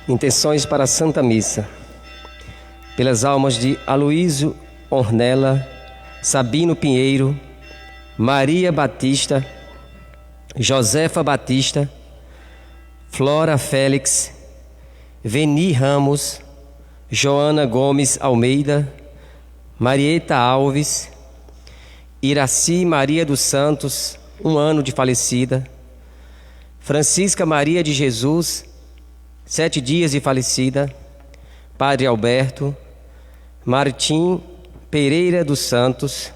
Intenções para a Santa Missa. Pelas almas de Aloísio Ornella, Sabino Pinheiro, Maria Batista, Josefa Batista, Flora Félix, Veni Ramos, Joana Gomes Almeida, Marieta Alves, Iraci Maria dos Santos, 1 ano de falecida, Francisca Maria de Jesus, 7 dias de falecida, Padre Alberto, Martim Pereira dos Santos,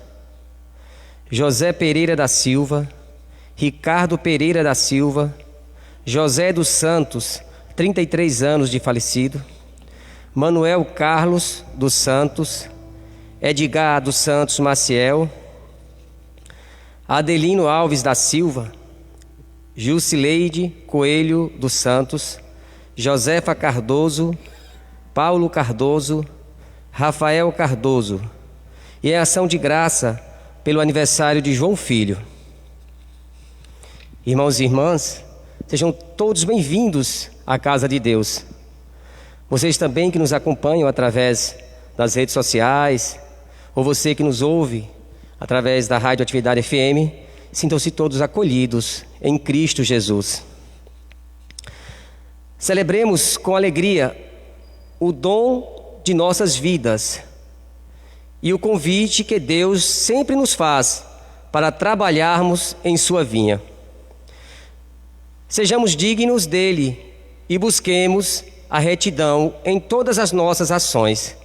José Pereira da Silva, Ricardo Pereira da Silva, José dos Santos, 33 anos de falecido, Manuel Carlos dos Santos, Edgar dos Santos Maciel, Adelino Alves da Silva, Jusileide Coelho dos Santos, Josefa Cardoso, Paulo Cardoso, Rafael Cardoso, e em ação de graça pelo aniversário de João Filho. Irmãos e irmãs, sejam todos bem-vindos à casa de Deus. Vocês também que nos acompanham através das redes sociais, ou você que nos ouve através da Rádio Atividade FM, sintam-se todos acolhidos em Cristo Jesus. Celebremos com alegria o dom de nossas vidas e o convite que Deus sempre nos faz para trabalharmos em sua vinha. Sejamos dignos dele e busquemos a retidão em todas as nossas ações.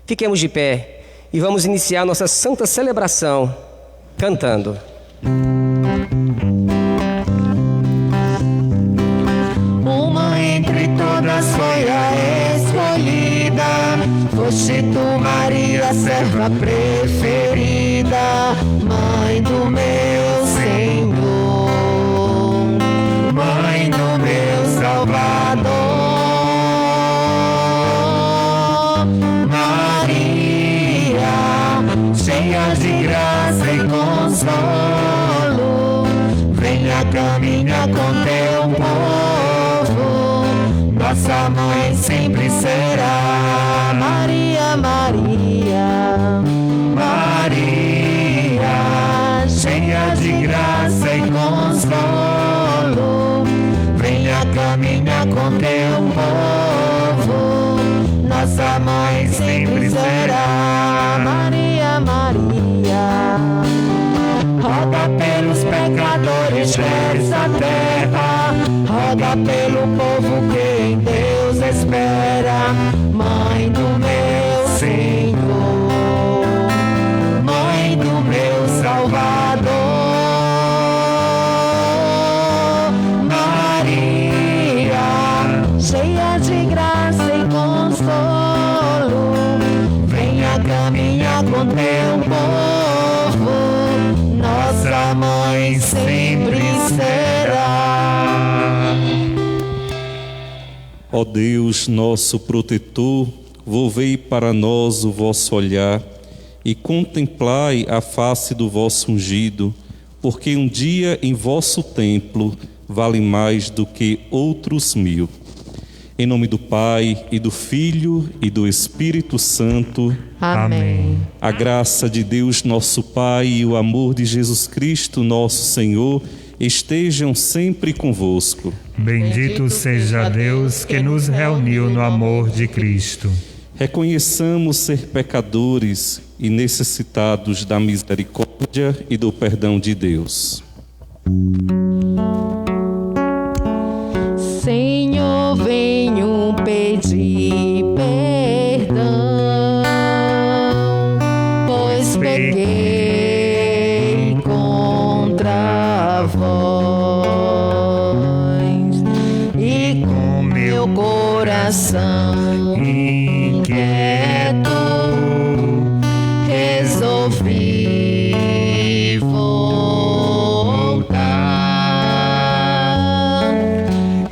Fiquemos de pé e vamos iniciar nossa santa celebração cantando. Uma entre todas foi a escolhida, foste tu, Maria, serva preferida, mãe do meu Senhor, mãe do meu Salvador. Maria, cheia de graça e consolo, venha caminhar com teu povo, nossa mãe sempre será. Maria, Maria, Maria, cheia de graça e consolo, venha caminhar com teu povo, nossa mãe sempre será. Maria, Maria, roga pelos pecadores dessa terra, roga pelo povo que em Deus espera. Mãe do meu Senhor, mãe do meu Salvador. Maria, cheia de graça e consolo, venha caminhar com teu povo, nossa mãe sempre será. Ó Deus, nosso protetor, volvei para nós o vosso olhar e contemplai a face do vosso ungido, porque um dia em vosso templo vale mais do que outros 1000. Em nome do Pai, e do Filho, e do Espírito Santo. Amém. A graça de Deus, nosso Pai, e o amor de Jesus Cristo, nosso Senhor, estejam sempre convosco. Bendito seja Deus que nos reuniu no amor de Cristo. Reconheçamos ser pecadores e necessitados da misericórdia e do perdão de Deus. Senhor, venho pedir perdão, pois pequei contra vós e com meu coração inquieto resolvi voltar,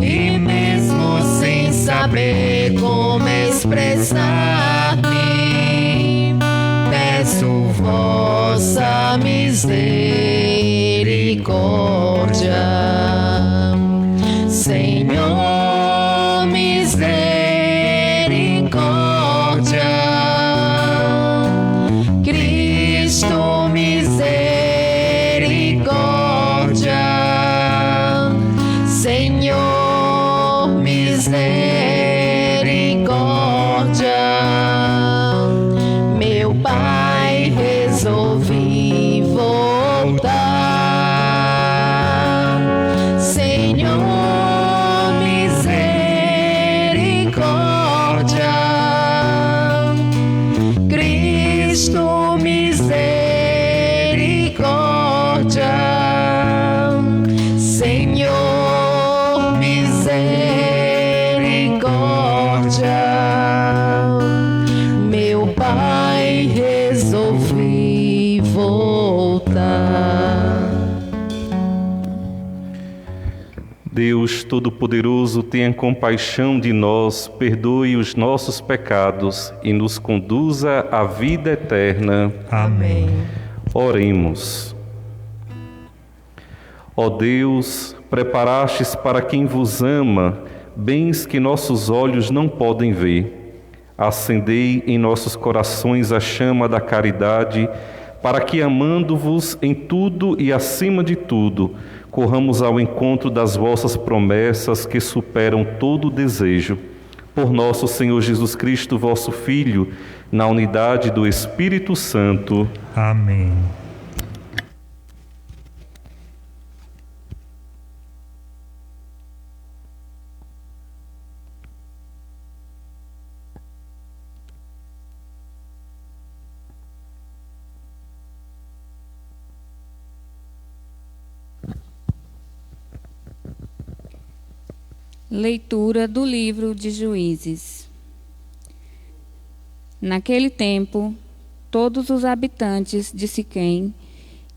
e mesmo sem saber como expressar-me, peço vossa misericórdia. misericórdia. Meu Pai, resolvi voltar. Senhor, misericórdia. Cristo, misericórdia. Senhor, misericórdia. Meu Pai, resolvi voltar. Deus Todo-Poderoso, tenha compaixão de nós, perdoe os nossos pecados e nos conduza à vida eterna. Amém. Oremos. Ó Deus, preparastes para quem vos ama bens que nossos olhos não podem ver. Acendei em nossos corações a chama da caridade, para que, amando-vos em tudo e acima de tudo, corramos ao encontro das vossas promessas que superam todo desejo. Por nosso Senhor Jesus Cristo, vosso Filho, na unidade do Espírito Santo. Amém. Leitura do livro de Juízes. Naquele tempo, todos os habitantes de Siquém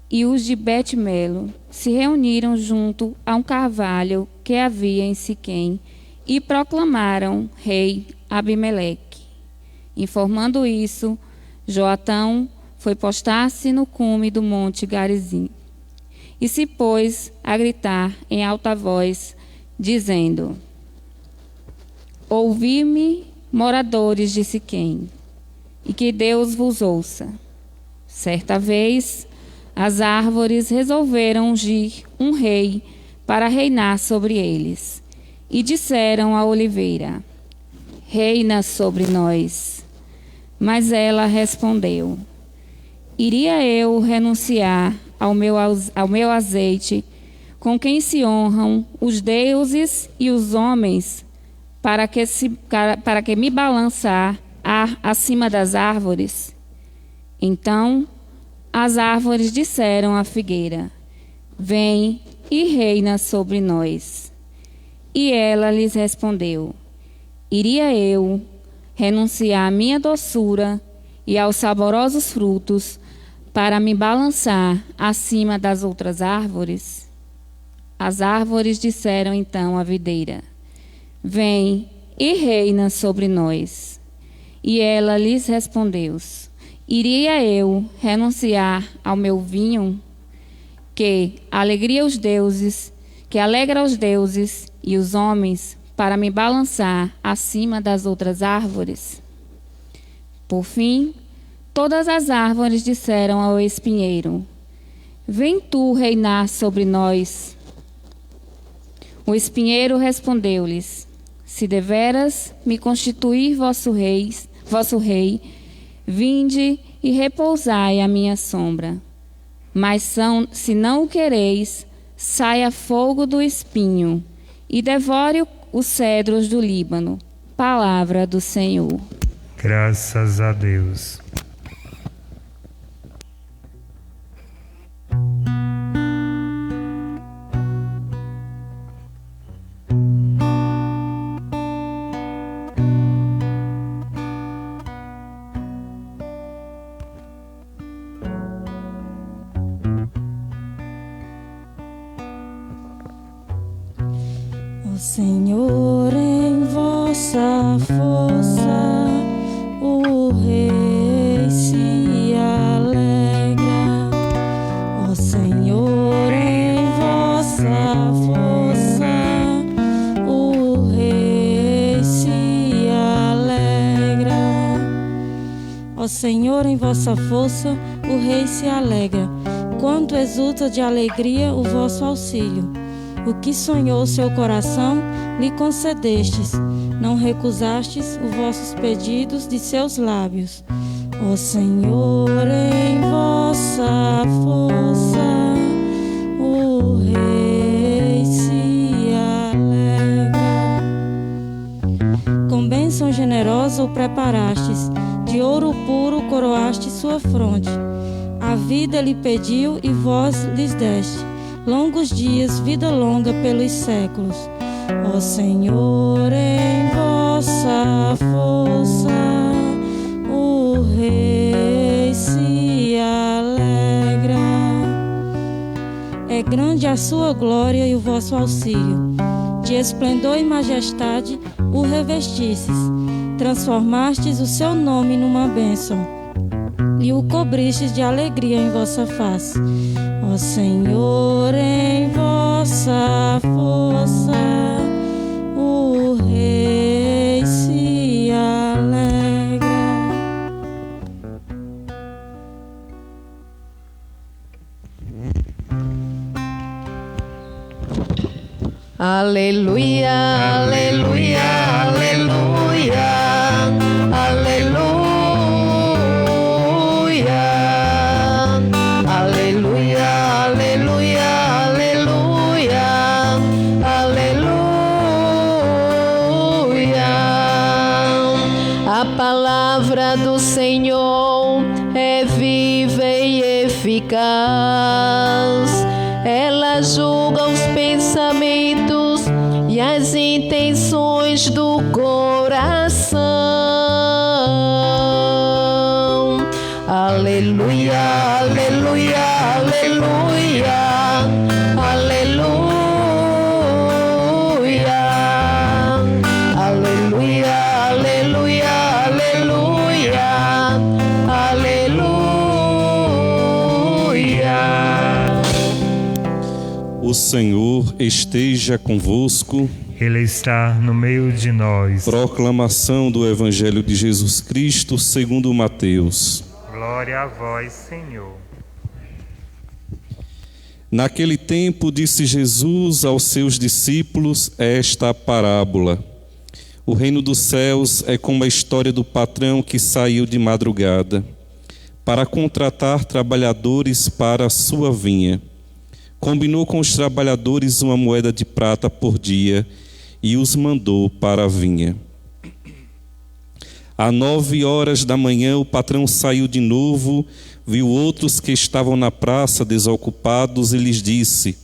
e os de Bet-Melo se reuniram junto a um carvalho que havia em Siquém e proclamaram rei Abimeleque. Informando isso, Joatão foi postar-se no cume do monte Garizim e se pôs a gritar em alta voz, dizendo: Ouvi-me, moradores de Siquém, e que Deus vos ouça. Certa vez, as árvores resolveram ungir um rei para reinar sobre eles, e disseram à oliveira: Reina sobre nós. Mas ela respondeu: Iria eu renunciar ao meu azeite, com quem se honram os deuses e os homens, para que me balançar acima das árvores? Então as árvores disseram à figueira: Vem e reina sobre nós. E ela lhes respondeu: Iria eu renunciar à minha doçura e aos saborosos frutos para me balançar acima das outras árvores? As árvores disseram então à videira: Vem e reina sobre nós. E ela lhes respondeu: Iria eu renunciar ao meu vinho, que alegra os deuses e os homens, para me balançar acima das outras árvores? Por fim, todas as árvores disseram ao espinheiro: Vem tu reinar sobre nós. O espinheiro respondeu-lhes: Se deveras me constituir vosso rei, vinde e repousai à minha sombra. Mas se não o quereis, saia fogo do espinho e devore os cedros do Líbano. Palavra do Senhor. Graças a Deus. Ó Senhor, em vossa força, o Rei se alegra. Ó Senhor, em vossa força, o Rei se alegra. Ó Senhor, em vossa força, o Rei se alegra. Quanto exulta de alegria o vosso auxílio. O que sonhou seu coração, lhe concedestes. Não recusastes os vossos pedidos de seus lábios. Ó Senhor, em vossa força, o Rei se alegra. Com bênção generosa o preparastes, de ouro puro coroaste sua fronte. A vida lhe pediu e vós lhes deste, longos dias, vida longa pelos séculos. Ó Senhor, em vossa força, o Rei se alegra. É grande a sua glória e o vosso auxílio. De esplendor e majestade o revestistes. Transformastes o seu nome numa bênção e o cobristes de alegria em vossa face. Ó Senhor, em vossa força, o Rei se alegra. Aleluia, aleluia, aleluia, aleluia, aleluia, aleluia, aleluia, aleluia. A palavra do Senhor é viva e eficaz. Ela julga os pensamentos e as intenções do coração. Aleluia, aleluia, aleluia, aleluia, aleluia, aleluia, aleluia, aleluia. O Senhor esteja convosco. Ele está no meio de nós. Proclamação do Evangelho de Jesus Cristo segundo Mateus. Glória a vós, Senhor. Naquele tempo disse Jesus aos seus discípulos esta parábola. O reino dos céus é como a história do patrão que saiu de madrugada para contratar trabalhadores para a sua vinha. Combinou com os trabalhadores uma moeda de prata por dia e os mandou para a vinha. Às 9h da manhã, o patrão saiu de novo, viu outros que estavam na praça desocupados e lhes disse: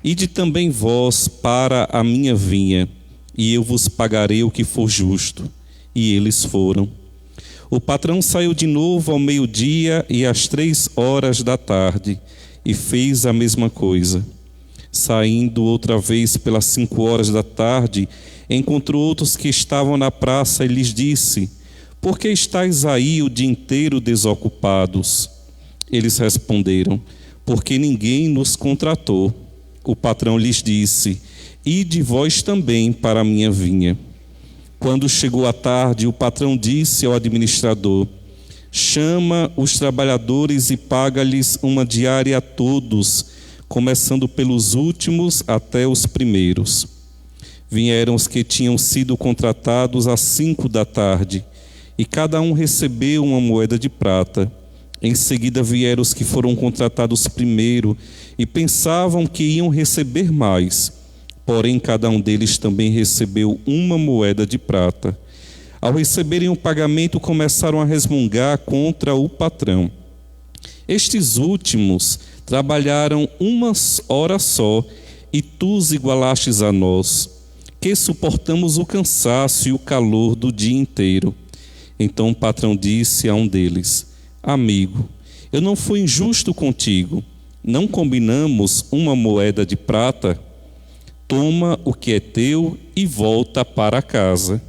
Ide também vós para a minha vinha, e eu vos pagarei o que for justo. E eles foram. O patrão saiu de novo ao meio-dia e às 3h da tarde, e fez a mesma coisa. Saindo outra vez pelas 5h da tarde, encontrou outros que estavam na praça e lhes disse: Por que estáis aí o dia inteiro desocupados? Eles responderam: Porque ninguém nos contratou. O patrão lhes disse: Ide vós também para a minha vinha. Quando chegou a tarde, o patrão disse ao administrador: Chama os trabalhadores e paga-lhes uma diária a todos, começando pelos últimos até os primeiros. Vieram os que tinham sido contratados às 5 da tarde, e cada um recebeu uma moeda de prata. Em seguida vieram os que foram contratados primeiro, e pensavam que iam receber mais. Porém, cada um deles também recebeu uma moeda de prata. Ao receberem o pagamento, começaram a resmungar contra o patrão. Estes últimos trabalharam uma hora só, e tu os igualastes a nós, que suportamos o cansaço e o calor do dia inteiro. Então o patrão disse a um deles: Amigo, eu não fui injusto contigo. Não combinamos uma moeda de prata? Toma o que é teu e volta para casa.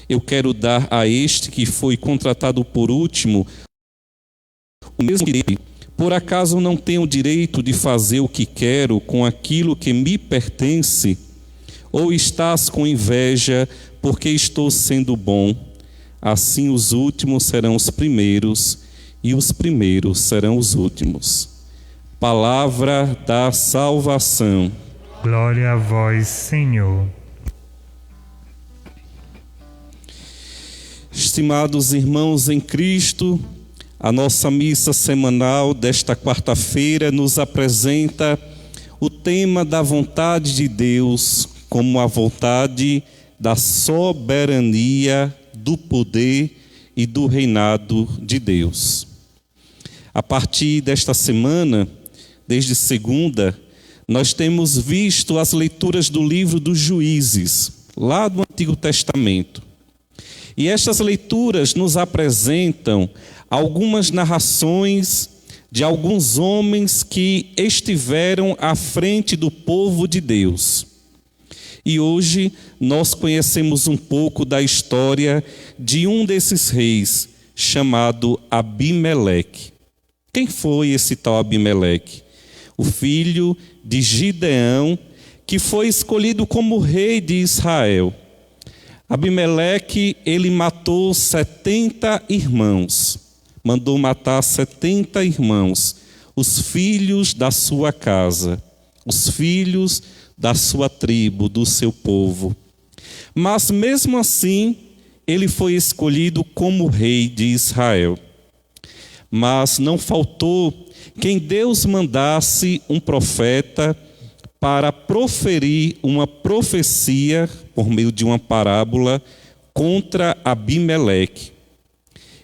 Eu quero dar a este que foi contratado por último o mesmo direito. Por acaso não tenho o direito de fazer o que quero com aquilo que me pertence? Ou estás com inveja porque estou sendo bom? Assim os últimos serão os primeiros e os primeiros serão os últimos. Palavra da salvação. Glória a vós, Senhor. Estimados irmãos em Cristo, a nossa missa semanal desta quarta-feira nos apresenta o tema da vontade de Deus como a vontade da soberania, do poder e do reinado de Deus. A partir desta semana, desde segunda, nós temos visto as leituras do livro dos Juízes, lá do Antigo Testamento. E estas leituras nos apresentam algumas narrações de alguns homens que estiveram à frente do povo de Deus. E hoje nós conhecemos um pouco da história de um desses reis, chamado Abimeleque. Quem foi esse tal Abimeleque? O filho de Gideão, que foi escolhido como rei de Israel. Abimeleque, ele matou 70 irmãos. Mandou matar 70 irmãos, os filhos da sua casa, os filhos da sua tribo, do seu povo. Mas mesmo assim, ele foi escolhido como rei de Israel. Mas não faltou quem Deus mandasse um profeta para proferir uma profecia por meio de uma parábola contra Abimeleque.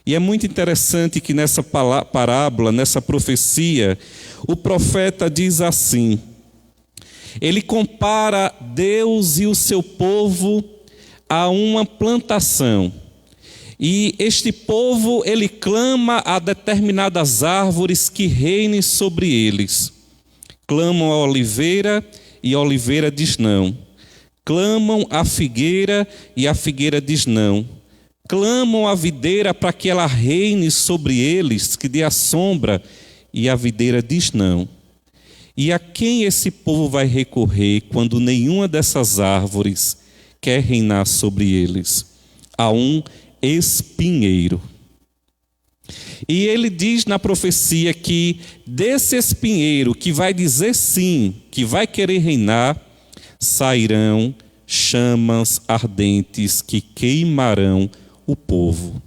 E é muito interessante que nessa parábola, nessa profecia, o profeta diz assim: ele compara Deus e o seu povo a uma plantação. E este povo, ele clama a determinadas árvores que reinem sobre eles. Clamam a oliveira e a oliveira diz não. Clamam a figueira e a figueira diz não. Clamam a videira para que ela reine sobre eles, que dê a sombra, e a videira diz não. E a quem esse povo vai recorrer quando nenhuma dessas árvores quer reinar sobre eles? A um espinheiro. E ele diz na profecia que desse espinheiro que vai dizer sim, que vai querer reinar, sairão chamas ardentes que queimarão o povo.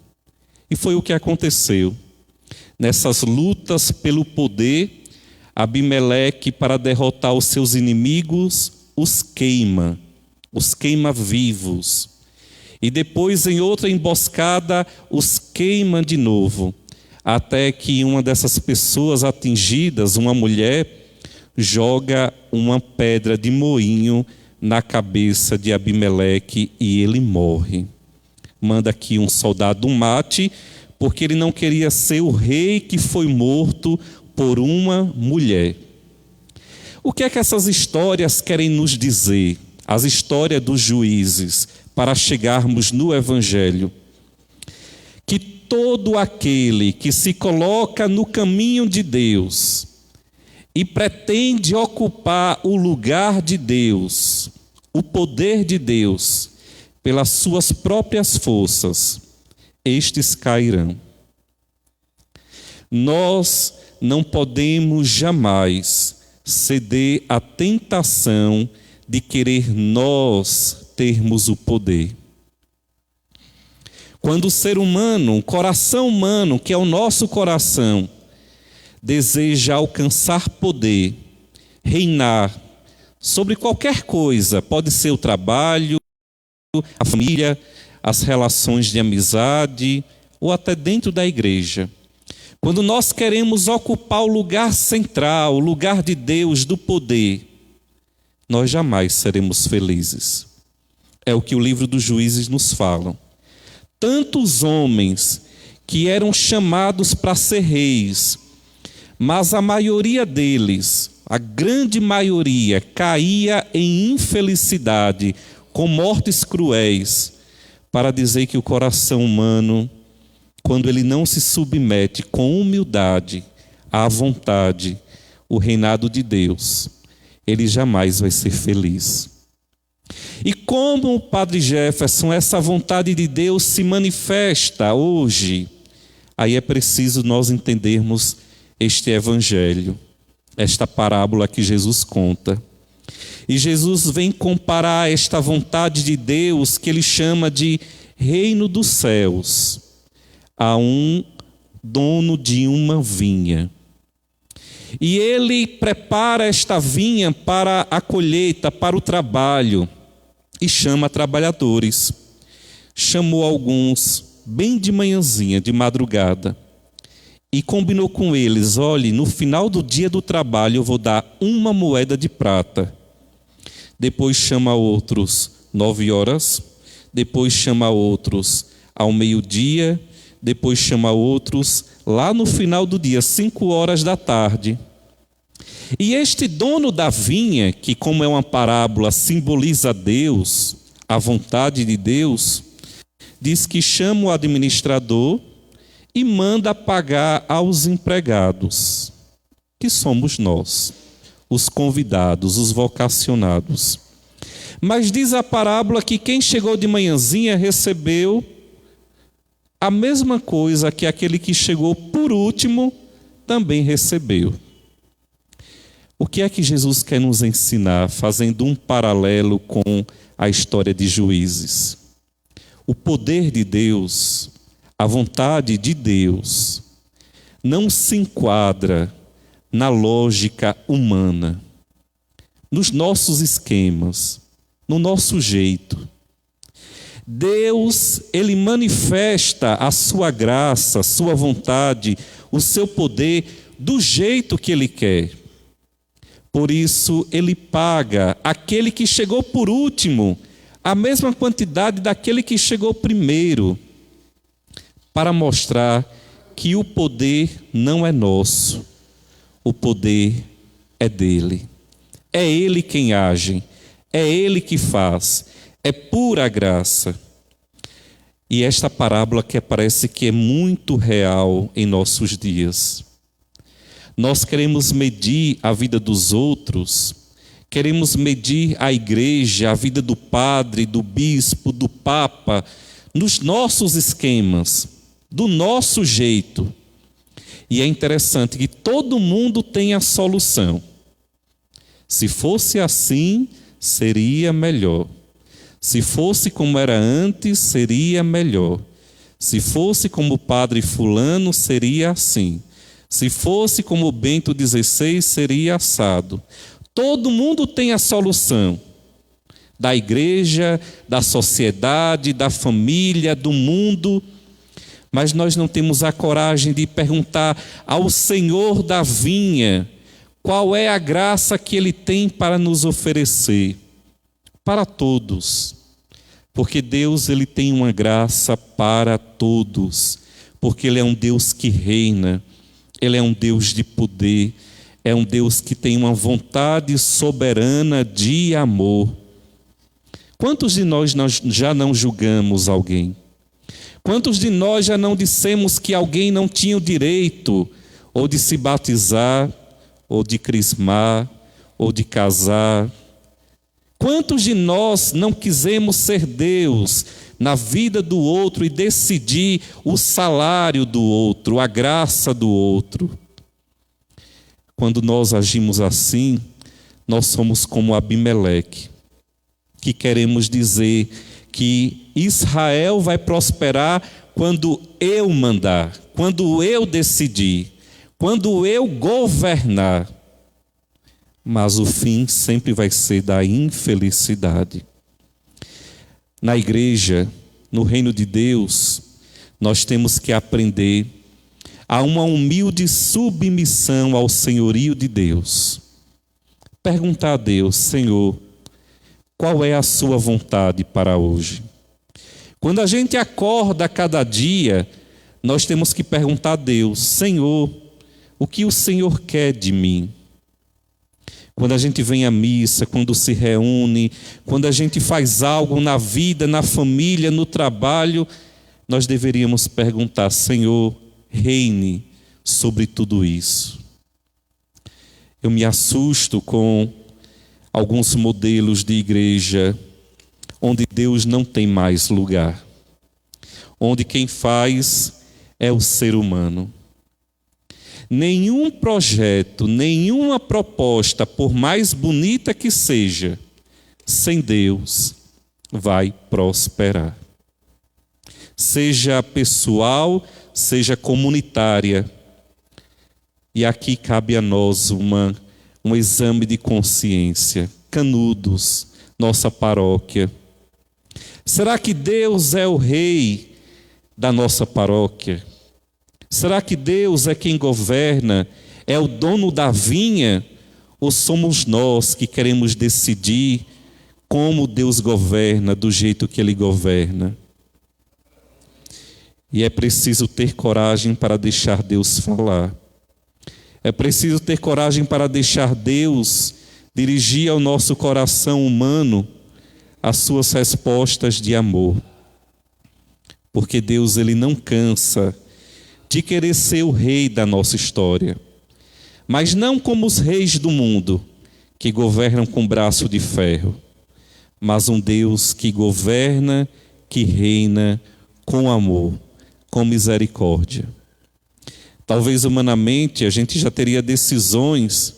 E foi o que aconteceu. Nessas lutas pelo poder, Abimeleque, para derrotar os seus inimigos, os queima vivos. E depois, em outra emboscada, os queima de novo, até que uma dessas pessoas atingidas, uma mulher, joga uma pedra de moinho na cabeça de Abimeleque e ele morre. Manda aqui um soldado mate, porque ele não queria ser o rei que foi morto por uma mulher. O que é que essas histórias querem nos dizer? As histórias dos juízes, para chegarmos no Evangelho. Que todo aquele que se coloca no caminho de Deus e pretende ocupar o lugar de Deus, o poder de Deus, pelas suas próprias forças, estes cairão. Nós não podemos jamais ceder à tentação de querer nós termos o poder. Quando o ser humano, o coração humano, que é o nosso coração, deseja alcançar poder, reinar sobre qualquer coisa, pode ser o trabalho, a família, as relações de amizade ou até dentro da igreja. Quando nós queremos ocupar o lugar central, o lugar de Deus, do poder, nós jamais seremos felizes. É o que o livro dos Juízes nos fala. Tantos homens que eram chamados para ser reis, mas a maioria deles, a grande maioria, caía em infelicidade, com mortes cruéis, para dizer que o coração humano, quando ele não se submete com humildade à vontade, o reinado de Deus, ele jamais vai ser feliz. E como, Padre Jefferson, essa vontade de Deus se manifesta hoje? Aí é preciso nós entendermos este evangelho, esta parábola que Jesus conta. E Jesus vem comparar esta vontade de Deus, que ele chama de reino dos céus, a um dono de uma vinha. E ele prepara esta vinha para a colheita, para o trabalho, e chama trabalhadores. Chamou alguns bem de manhãzinha, de madrugada, e combinou com eles: olhe, no final do dia do trabalho eu vou dar 1 moeda de prata. Depois chama outros 9 horas, depois chama outros ao meio-dia, depois chama outros lá no final do dia, 5 horas da tarde. E este dono da vinha, que como é uma parábola, simboliza Deus, a vontade de Deus, diz que chama o administrador e manda pagar aos empregados, que somos nós, os convidados, os vocacionados. Mas diz a parábola que quem chegou de manhãzinha recebeu a mesma coisa que aquele que chegou por último também recebeu. O que é que Jesus quer nos ensinar, fazendo um paralelo com a história de Juízes? O poder de Deus, a vontade de Deus, não se enquadra na lógica humana, nos nossos esquemas, no nosso jeito. Deus, ele manifesta a sua graça, a sua vontade, o seu poder do jeito que ele quer. Por isso, ele paga aquele que chegou por último a mesma quantidade daquele que chegou primeiro, para mostrar que o poder não é nosso, o poder é dele. É ele quem age, é ele que faz, é pura graça. E esta parábola que parece que é muito real em nossos dias. Nós queremos medir a vida dos outros, queremos medir a igreja, a vida do padre, do bispo, do papa, nos nossos esquemas, do nosso jeito. E é interessante que todo mundo tem a solução. Se fosse assim, seria melhor. Se fosse como era antes, seria melhor. Se fosse como o padre fulano, seria assim. Se fosse como Bento XVI, seria assado. Todo mundo tem a solução. Da igreja, da sociedade, da família, do mundo. Mas nós não temos a coragem de perguntar ao Senhor da vinha qual é a graça que Ele tem para nos oferecer. Para todos. Porque Deus, Ele tem uma graça para todos. Porque Ele é um Deus que reina. Ele é um Deus de poder, é um Deus que tem uma vontade soberana de amor. Quantos de nós já não julgamos alguém? Quantos de nós já não dissemos que alguém não tinha o direito ou de se batizar, ou de crismar, ou de casar? Quantos de nós não quisemos ser Deus na vida do outro e decidir o salário do outro, a graça do outro? Quando nós agimos assim, nós somos como Abimeleque, que queremos dizer que Israel vai prosperar quando eu mandar, quando eu decidir, quando eu governar. Mas o fim sempre vai ser da infelicidade. Na igreja, no reino de Deus, nós temos que aprender a uma humilde submissão ao senhorio de Deus. Perguntar a Deus: Senhor, qual é a sua vontade para hoje? Quando a gente acorda a cada dia, nós temos que perguntar a Deus: Senhor, o que o Senhor quer de mim? Quando a gente vem à missa, quando se reúne, quando a gente faz algo na vida, na família, no trabalho, nós deveríamos perguntar: Senhor, reine sobre tudo isso. Eu me assusto com alguns modelos de igreja onde Deus não tem mais lugar, onde quem faz é o ser humano. nenhum projeto, nenhuma proposta, por mais bonita que seja, sem Deus, vai prosperar. Seja pessoal, seja comunitária. E aqui cabe a nós um exame de consciência. Canudos, nossa paróquia. Será que Deus é o rei da nossa paróquia? Será que Deus é quem governa? É o dono da vinha? Ou somos nós que queremos decidir como Deus governa, do jeito que Ele governa? E é preciso ter coragem para deixar Deus falar. É preciso ter coragem para deixar Deus dirigir ao nosso coração humano as suas respostas de amor. Porque Deus, Ele não cansa de querer ser o rei da nossa história. Mas não como os reis do mundo, que governam com braço de ferro. Mas um Deus que governa, que reina com amor, com misericórdia. Talvez humanamente a gente já teria decisões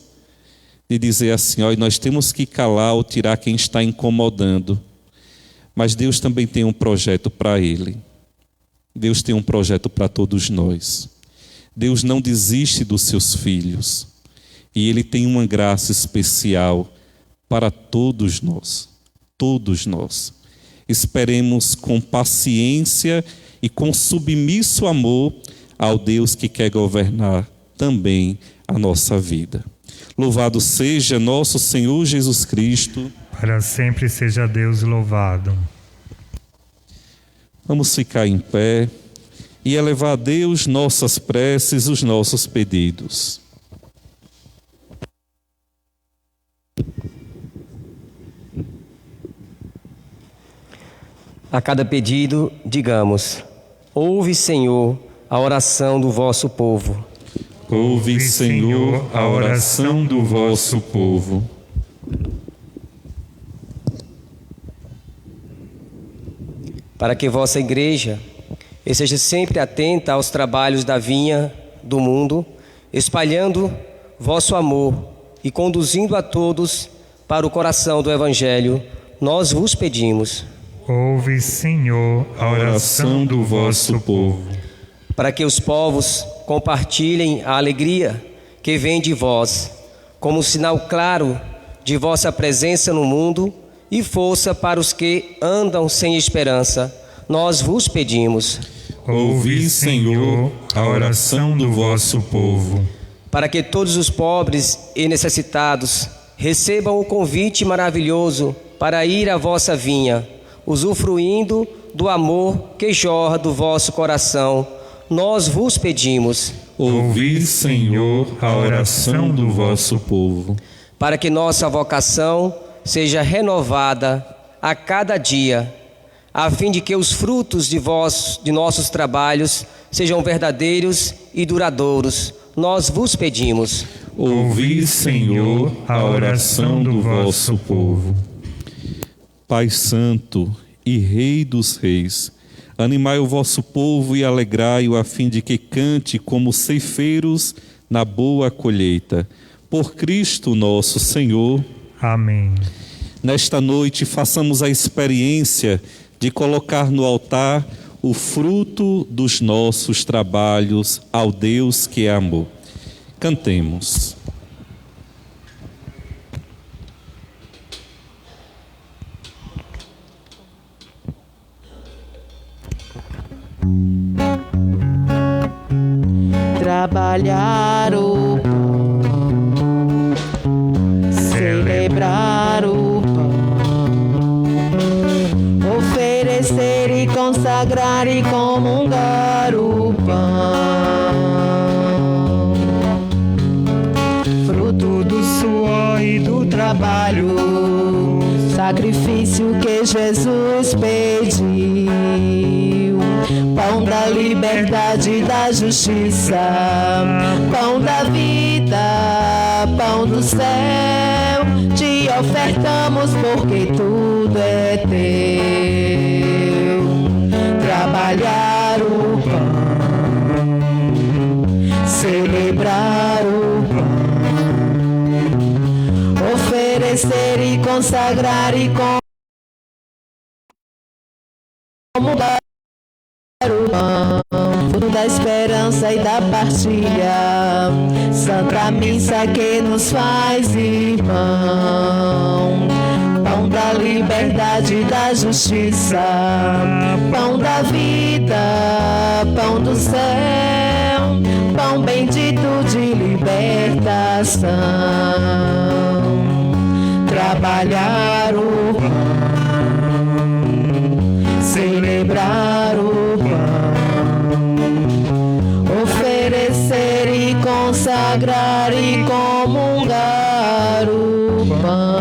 de dizer assim, nós temos que calar ou tirar quem está incomodando. Mas Deus também tem um projeto para Ele. Deus tem um projeto para todos nós. Deus não desiste dos seus filhos. E Ele tem uma graça especial para todos nós. Todos nós. Esperemos com paciência e com submisso amor ao Deus que quer governar também a nossa vida. Louvado seja nosso Senhor Jesus Cristo. Para sempre seja Deus louvado. Vamos ficar em pé e elevar a Deus nossas preces, os nossos pedidos. A cada pedido, digamos: ouve, Senhor, a oração do vosso povo. Ouve, Senhor, a oração do vosso povo. Para que vossa igreja esteja sempre atenta aos trabalhos da vinha do mundo, espalhando vosso amor e conduzindo a todos para o coração do Evangelho, nós vos pedimos. Ouve, Senhor, a oração do vosso povo. Para que os povos compartilhem a alegria que vem de vós, como sinal claro de vossa presença no mundo e força para os que andam sem esperança, nós vos pedimos. Ouvi, Senhor, a oração do vosso povo. Para que todos os pobres e necessitados recebam o convite maravilhoso para ir à vossa vinha, usufruindo do amor que jorra do vosso coração, nós vos pedimos. Ouvi, Senhor, a oração do vosso povo. Para que nossa vocação seja renovada a cada dia, a fim de que os frutos de nossos trabalhos sejam verdadeiros e duradouros, nós vos pedimos. Ouvi, Senhor, a oração do vosso povo. Pai Santo e Rei dos Reis, animai o vosso povo e alegrai-o, a fim de que cante como ceifeiros na boa colheita. Por Cristo nosso Senhor. Amém. Nesta noite, façamos a experiência de colocar no altar o fruto dos nossos trabalhos ao Deus que é amor. Cantemos. Trabalhar o pão, celebrar o pão, oferecer e consagrar e comungar o pão, fruto do suor e do trabalho, sacrifício que Jesus pediu. Pão da liberdade e da justiça, pão da vida, pão do céu, te ofertamos porque tudo é teu. Trabalhar o pão, celebrar o pão, oferecer e consagrar e comungar o pão, fruto da esperança e da partilha, Santa Missa que nos faz irmão. Pão da liberdade e da justiça, pão da vida, pão do céu, pão bendito de libertação. Trabalhar o pão, celebrar o pão, oferecer e consagrar e comungar o pão.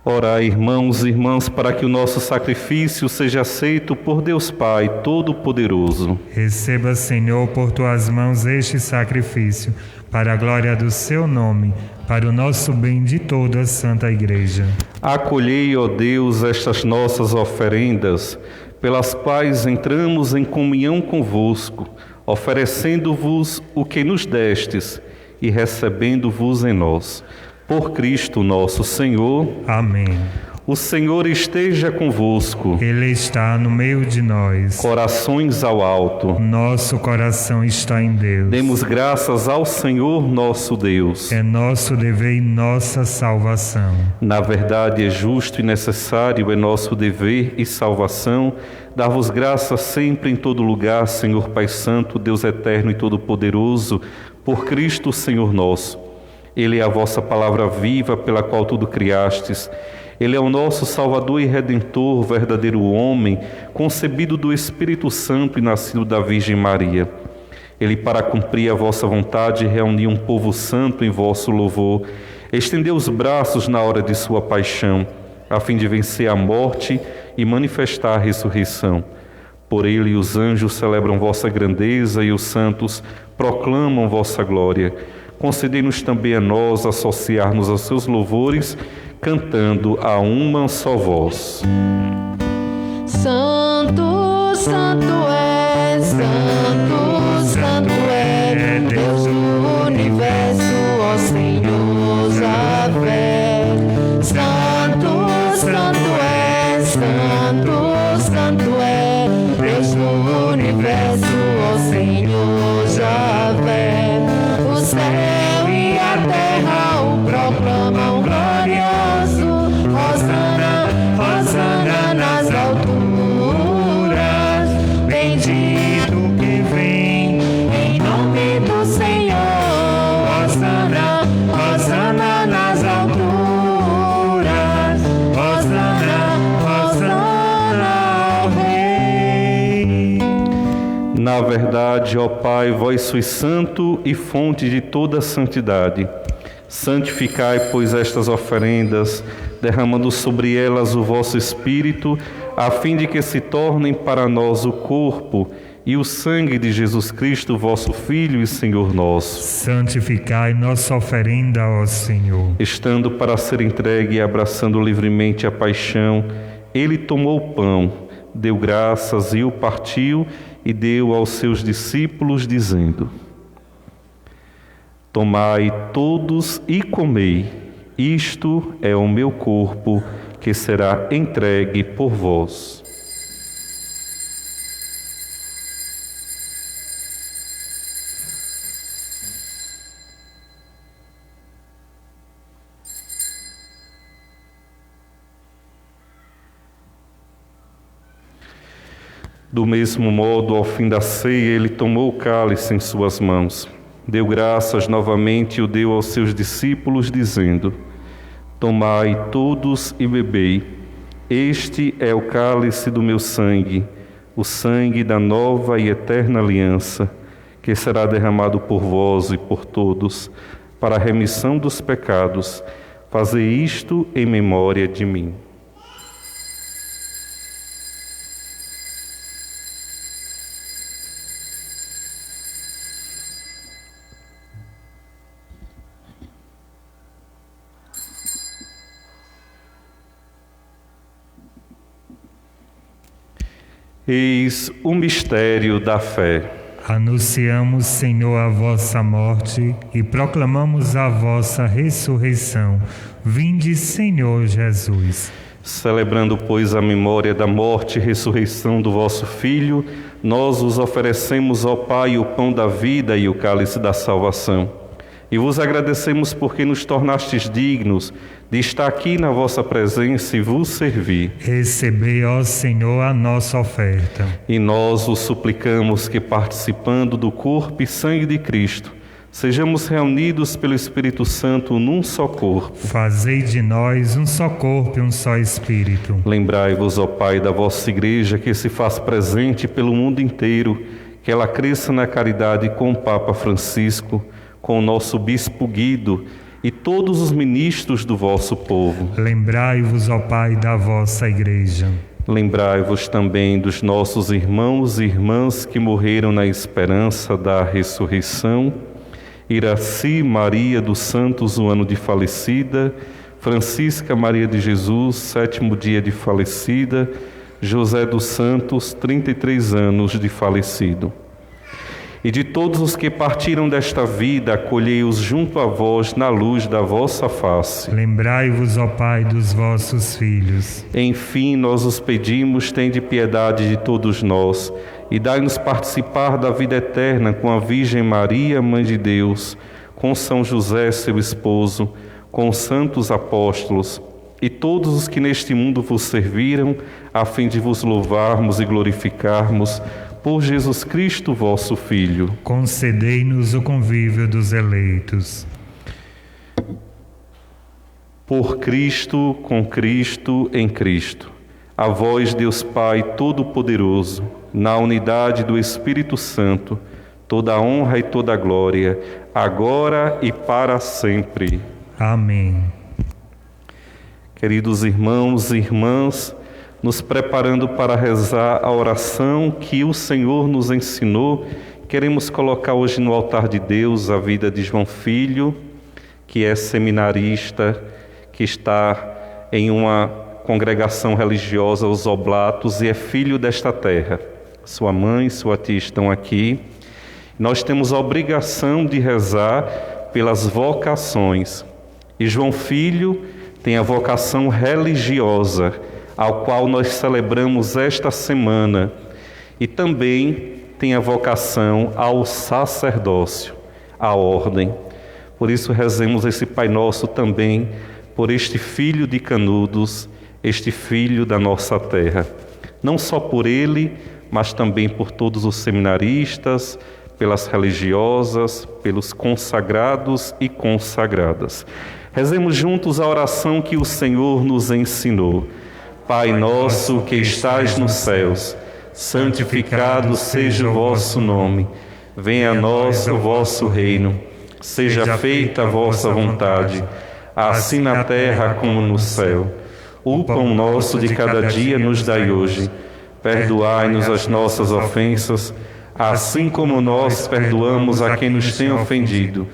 Orai, irmãos e irmãs, para que o nosso sacrifício seja aceito por Deus Pai Todo-Poderoso. Receba, Senhor, por tuas mãos este sacrifício, para a glória do seu nome, para o nosso bem de toda a Santa Igreja. Acolhei, ó Deus, estas nossas oferendas, pelas quais entramos em comunhão convosco, oferecendo-vos o que nos destes e recebendo-vos em nós. Por Cristo nosso Senhor. Amém. O Senhor esteja convosco. Ele está no meio de nós. Corações ao alto. Nosso coração está em Deus. Demos graças ao Senhor nosso Deus. É nosso dever e nossa salvação. Na verdade, é justo e necessário, é nosso dever e salvação, dar-vos graças sempre em todo lugar, Senhor Pai Santo, Deus eterno e todo-poderoso, por Cristo Senhor nosso. Ele é a vossa palavra viva, pela qual tudo criastes. Ele é o nosso Salvador e Redentor, verdadeiro homem, concebido do Espírito Santo e nascido da Virgem Maria. Ele, para cumprir a vossa vontade, reuniu um povo santo em vosso louvor, estendeu os braços na hora de sua paixão, a fim de vencer a morte e manifestar a ressurreição. Por ele os anjos celebram vossa grandeza e os santos proclamam vossa glória. Concedei-nos também a nós associar-nos aos seus louvores, cantando a uma só voz. Santo, santo é, santo, santo é, Deus do universo, ó Senhor Javé. Santo, santo é, santo, santo é, Deus do universo, ó Senhor Javé. O céu e a terra o proclamam glorioso. Hosana, Hosana nas alturas. Bendito que vem em nome do Senhor. Hosana, Hosana nas alturas. Hosana, Hosana ao Rei. Na verdade, ó Pai, vós sois santo e fonte de toda santidade. Santificai, pois, estas oferendas, derramando sobre elas o vosso Espírito, a fim de que se tornem para nós o corpo e o sangue de Jesus Cristo, vosso Filho e Senhor nosso. Santificai nossa oferenda, ó Senhor. Estando para ser entregue e abraçando livremente a paixão, ele tomou o pão, deu graças e o partiu e deu aos seus discípulos, dizendo: Tomai todos e comei, isto é o meu corpo, que será entregue por vós. Do mesmo modo, ao fim da ceia, ele tomou o cálice em suas mãos, deu graças novamente e o deu aos seus discípulos, dizendo: Tomai todos e bebei, este é o cálice do meu sangue, o sangue da nova e eterna aliança, que será derramado por vós e por todos, para a remissão dos pecados. Fazei isto em memória de mim. Eis o mistério da fé. Anunciamos, Senhor, a vossa morte e proclamamos a vossa ressurreição. Vinde, Senhor Jesus. Celebrando, pois, a memória da morte e ressurreição do vosso Filho, nós vos oferecemos, ó Pai, o pão da vida e o cálice da salvação. E vos agradecemos porque nos tornastes dignos de estar aqui na vossa presença e vos servir. Recebei, ó Senhor, a nossa oferta. E nós vos suplicamos que, participando do corpo e sangue de Cristo, sejamos reunidos pelo Espírito Santo num só corpo. Fazei de nós um só corpo e um só Espírito. Lembrai-vos, ó Pai, da vossa Igreja que se faz presente pelo mundo inteiro, que ela cresça na caridade com o Papa Francisco, com o nosso Bispo Guido e todos os ministros do vosso povo. Lembrai-vos, ó Pai, da vossa Igreja. Lembrai-vos também dos nossos irmãos e irmãs que morreram na esperança da ressurreição. Iraci Maria dos Santos, 1 ano de falecida. Francisca Maria de Jesus, 7º dia de falecida. José dos Santos, 33 anos de falecido. E de todos os que partiram desta vida, acolhei-os junto a vós na luz da vossa face. Lembrai-vos, ó Pai, dos vossos filhos. Enfim, nós os pedimos, tende piedade de todos nós, e dai-nos participar da vida eterna com a Virgem Maria, Mãe de Deus, com São José, seu esposo, com os santos apóstolos, e todos os que neste mundo vos serviram, a fim de vos louvarmos e glorificarmos, por Jesus Cristo, vosso Filho. Concedei-nos o convívio dos eleitos. Por Cristo, com Cristo, em Cristo. A vós, Deus Pai Todo-Poderoso, na unidade do Espírito Santo, toda a honra e toda a glória, agora e para sempre. Amém. Queridos irmãos e irmãs, nos preparando para rezar a oração que o Senhor nos ensinou, queremos colocar hoje no altar de Deus a vida de João Filho, que é seminarista, que está em uma congregação religiosa, os Oblatos, e é filho desta terra. Sua mãe e sua tia estão aqui. Nós temos a obrigação de rezar pelas vocações. E João Filho tem a vocação religiosa, ao qual nós celebramos esta semana, e também tem a vocação ao sacerdócio, à ordem. Por isso rezemos esse Pai Nosso também por este filho de Canudos, este filho da nossa terra. Não só por ele, mas também por todos os seminaristas, pelas religiosas, pelos consagrados e consagradas. Rezemos juntos a oração que o Senhor nos ensinou. Pai nosso que estais nos céus, santificado seja o vosso nome. Venha a nós o vosso reino. Seja feita a vossa vontade, assim na terra como no céu. O pão nosso de cada dia nos dai hoje. Perdoai-nos as nossas ofensas, assim como nós perdoamos a quem nos tem ofendido.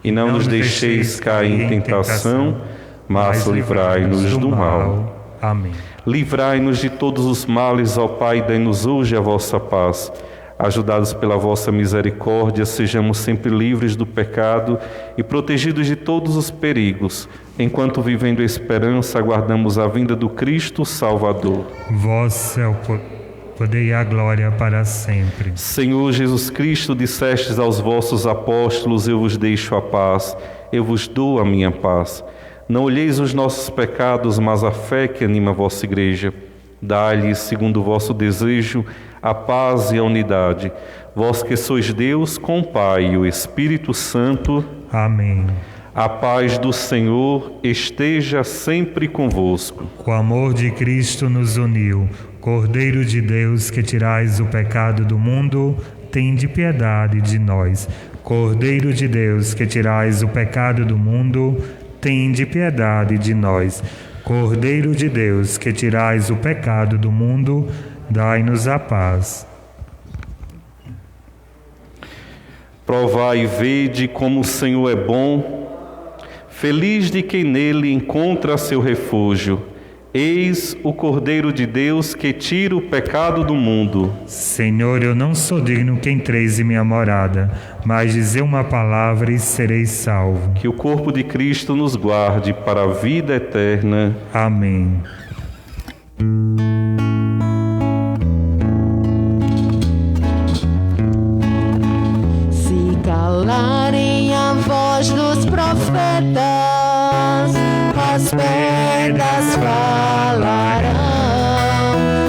E não nos deixeis cair em tentação, mas livrai-nos do mal. Amém. Livrai-nos de todos os males, ó Pai, dai-nos hoje a vossa paz. Ajudados pela vossa misericórdia, sejamos sempre livres do pecado e protegidos de todos os perigos, enquanto, vivendo a esperança, aguardamos a vinda do Cristo Salvador. Vós é o poder e a glória para sempre. Senhor Jesus Cristo, dissestes aos vossos apóstolos: eu vos deixo a paz, eu vos dou a minha paz. Não olheis os nossos pecados, mas a fé que anima a vossa Igreja. Dai-lhe, segundo o vosso desejo, a paz e a unidade. Vós que sois Deus, com o Pai e o Espírito Santo. Amém. A paz do Senhor esteja sempre convosco. O amor de Cristo nos uniu. Cordeiro de Deus, que tirais o pecado do mundo, tende piedade de nós. Cordeiro de Deus, que tirais o pecado do mundo, tende piedade de nós. Cordeiro de Deus, que tirais o pecado do mundo, dai-nos a paz. Provai e vede como o Senhor é bom, feliz de quem nele encontra seu refúgio. Eis o Cordeiro de Deus que tira o pecado do mundo. Senhor, eu não sou digno que entreis em minha morada, mas dizer uma palavra e serei salvo. Que o corpo de Cristo nos guarde para a vida eterna. Amém. Se calarem a voz dos profetas, as pedras falarão.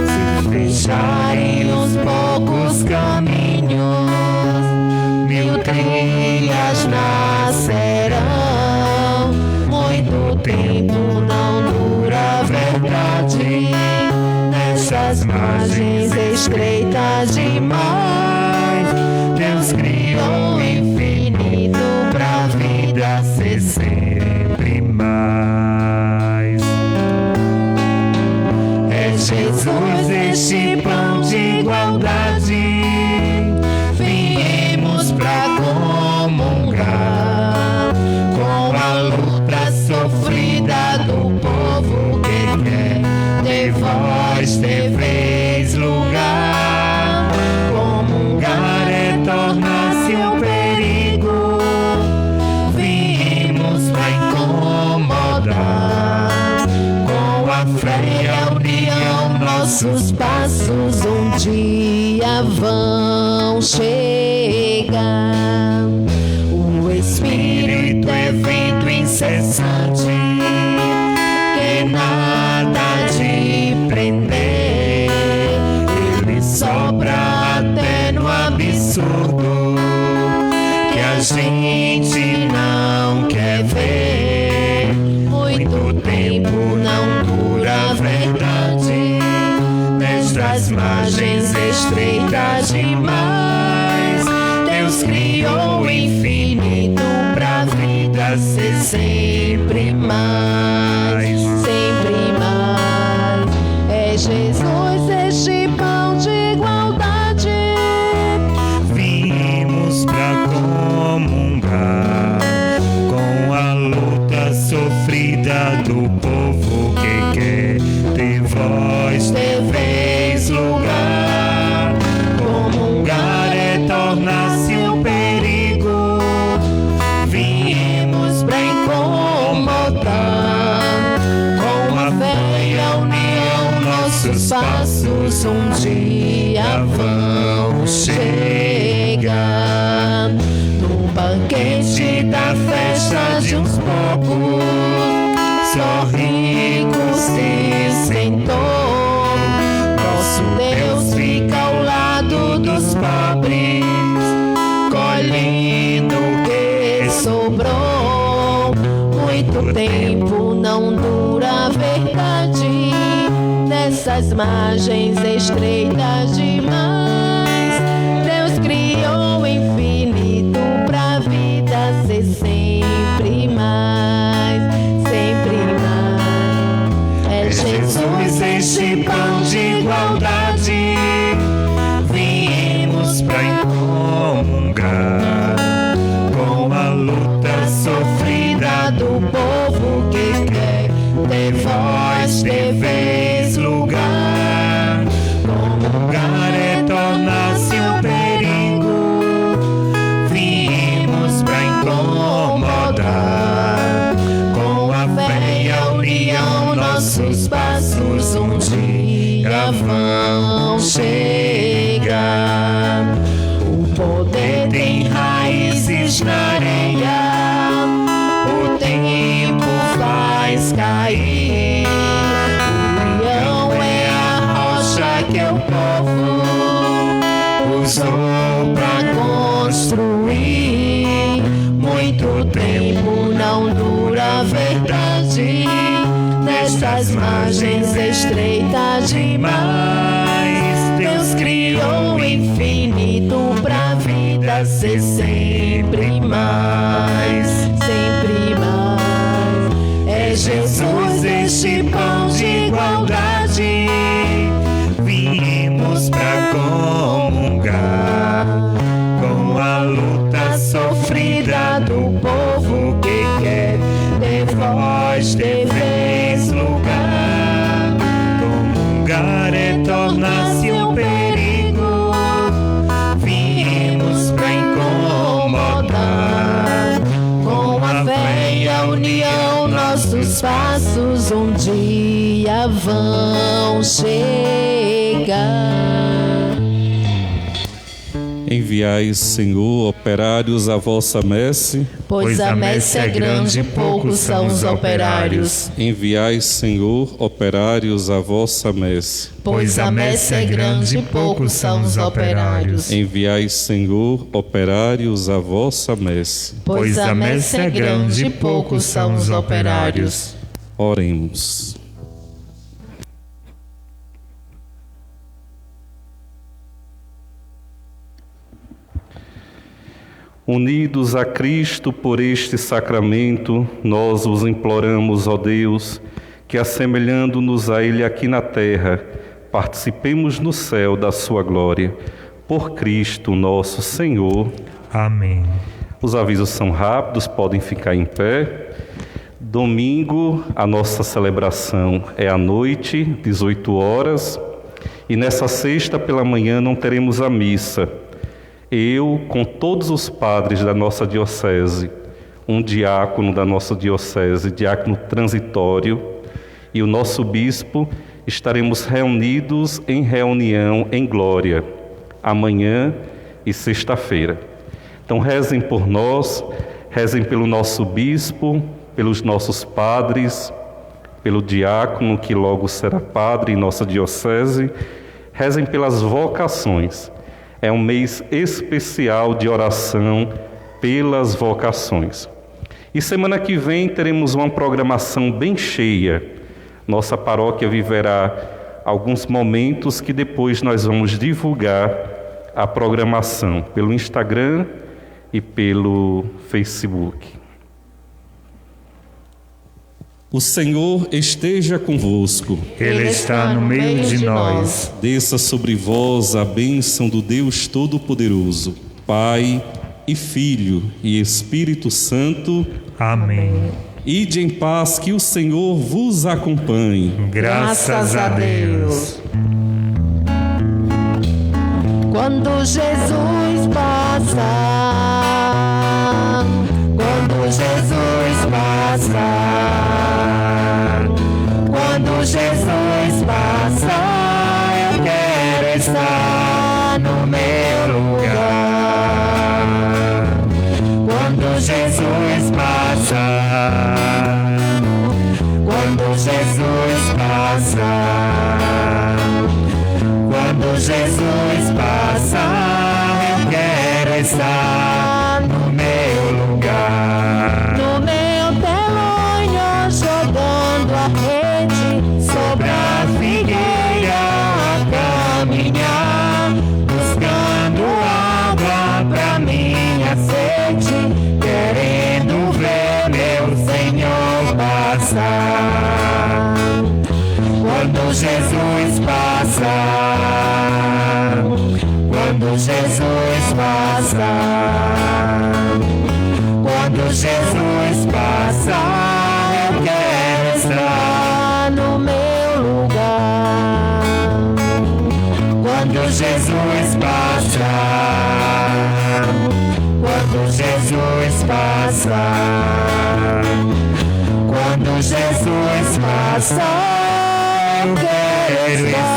Se fecharem os poucos caminhos, 1000 trilhas nascerão. Muito tempo não dura a verdade, nessas margens estreitas demais. Deus criou o infinito pra vida ser sempre mais. É Jesus este pão de igualdade, viemos pra comungar com a luta sofrida do povo que quer ter voz, ter vez, lugar. Comungar é tornar-se um perigo, viemos pra incomodar. Com a fé e a união, nossos passos um dia vão chegar. O Espírito é vento incessante, que nada de prender. Ele sopra até no absurdo, que a gente não quer ver. Muito tempo não dura a verdade, nestas margens estreitas demais. Deus criou o infinito pra vida ser sempre mais, sempre mais. É Jesus este pão de igualdade, Vimos pra comungar com a luta sofrida do povo que quer ter voz, ter vez, lugar. Comungar é tornar-se um perigo, viemos pra incomodar. Com a fé e a união, nossos passos um dia vão chegar. No banquete da festa de uns poucos, só rico se sentou. Nosso Deus fica ao lado dos pobres, colhendo o que sobrou. Muito tempo não dura a verdade, nessas margens estreitas demais. Deus criou o infinito pra vida ser sempre mais, sempre mais. É Jesus este pão de igualdade, viemos pra incomungar com a luta sofrida do povo que quer ter voz, ter vez, lugar. Comungar é tornar-se um perigo, viemos pra incomodar. Com a fé e a união, nossos passos um dia vão chegar. O poder tem raízes na areia, o tempo faz cair. O leão é a rocha que o povo usou pra construir. Muito tempo não dura a verdade, nestas margens estreitas demais. Deus criou o infinito pra vida ser sempre mais, sempre mais. É Jesus este pão de igualdade, vimos pra comungar com a luta sofrida do povo que quer ter voz, ter vez, lugar. tornar-se um perigo, viemos pra incomodar. Com a fé e a união, nossos passos um dia vão chegar. Enviai, Senhor, operários à vossa messe. Pois a messe é grande, poucos são os operários. Enviai, Senhor, operários à vossa messe. Pois a messe é grande, poucos são os operários. Enviai, Senhor, operários à vossa messe. Pois a messe é grande, poucos são os operários. Oremos. Unidos a Cristo por este sacramento, nós vos imploramos, ó Deus, que assemelhando-nos a Ele aqui na terra, participemos no céu da sua glória. Por Cristo nosso Senhor. Amém. Os avisos são rápidos, podem ficar em pé. Domingo, a nossa celebração é à noite, 18 horas. E nessa sexta pela manhã não teremos a missa. Eu, com todos os padres da nossa diocese, um diácono da nossa diocese, diácono transitório, e o nosso bispo, estaremos reunidos em reunião em glória, amanhã e sexta-feira. Então rezem por nós, rezem pelo nosso bispo, pelos nossos padres, pelo diácono que logo será padre em nossa diocese, rezem pelas vocações. É um mês especial de oração pelas vocações. E semana que vem teremos uma programação bem cheia. Nossa paróquia viverá alguns momentos que depois nós vamos divulgar a programação pelo Instagram e pelo Facebook. O Senhor esteja convosco. Ele está no meio de nós. Desça sobre vós a bênção do Deus Todo-Poderoso, Pai e Filho e Espírito Santo. Amém. Ide em paz, que o Senhor vos acompanhe. Graças a Deus. Quando Jesus passar, quando Jesus passar, quando Jesus passar, eu quero estar no meu lugar. Quando Jesus passar, quando Jesus passar, quando Jesus passar, eu quero estar no meu lugar. No meu telonho, jogando a rede sobre a figueira, a caminhar, buscando água pra minha sede, querendo ver meu Senhor passar. Quando Jesus passar, quando Jesus passar, quando Jesus passar, eu quero estar no meu lugar. Quando Jesus passar, quando Jesus passar, quando Jesus passar, eu quero estar